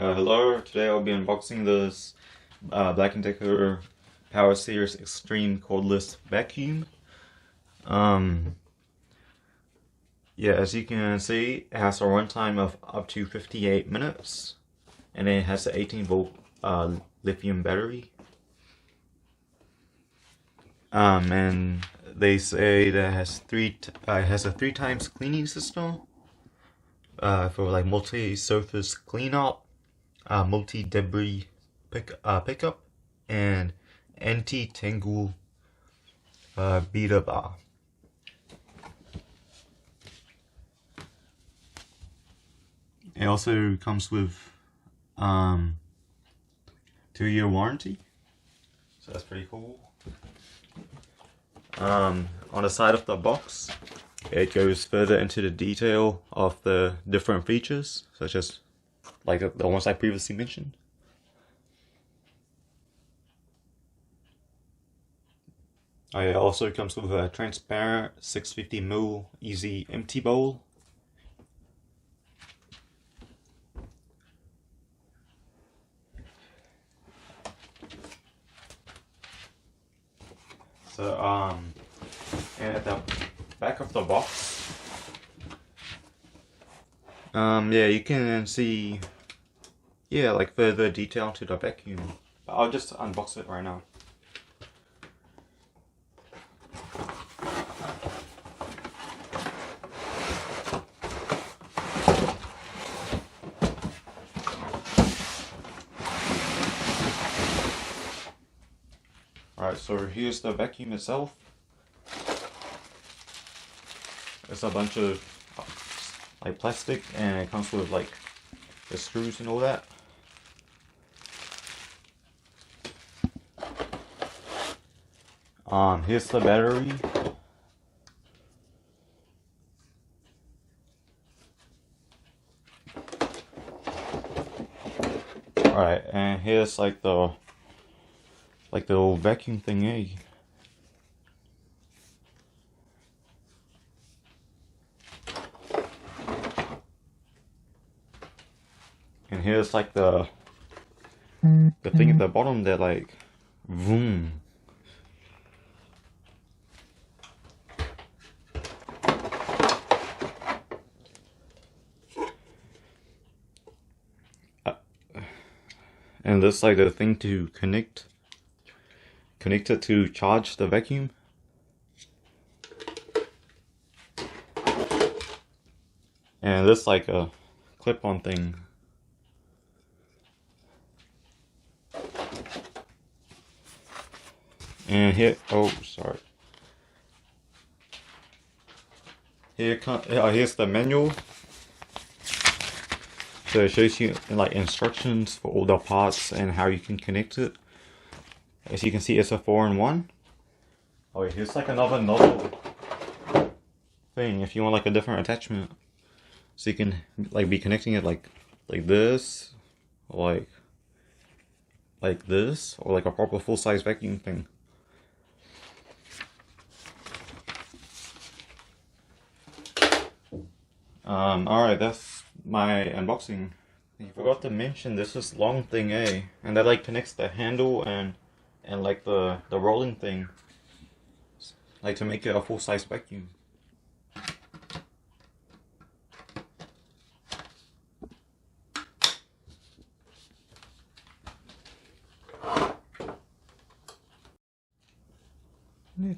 Hello, today I'll be unboxing this Black+Decker Power Series Extreme Cordless Vacuum. Yeah, as you can see, it has a runtime of up to 58 minutes, and it has an 18-volt lithium battery. And they say that it has a 3 times cleaning system for like multi-surface cleanup, multi-debris pickup, and anti-tangle beater bar. It also comes with 2-year warranty, so that's pretty cool. On the side of the box, it goes further into the detail of the different features, such as like the ones I previously mentioned. It also comes with a transparent 650ml easy empty bowl. So and at the back of the box, yeah, you can see, yeah, like further detail to the vacuum. But I'll just unbox it right now. Alright, so here's the vacuum itself. It's a bunch of like plastic, and it comes with like the screws and all that. Here's the battery. Alright, and here's like the old vacuum thingy. And here's like the thing at the bottom that like vroom. And this like the thing to connect it to charge the vacuum. And this like a clip-on thing. And here, oh sorry. Here's the manual. So it shows you like instructions for all the parts and how you can connect it. As you can see, it's a 4-in-1. Oh, here's like another nozzle thing if you want like a different attachment. So you can like be connecting it like this, or like this, or like a proper full-size vacuum thing. Alright, that's my unboxing. You forgot to mention this is long thing, and that like connects the handle and like the rolling thing, like to make it a full-size vacuum. 네,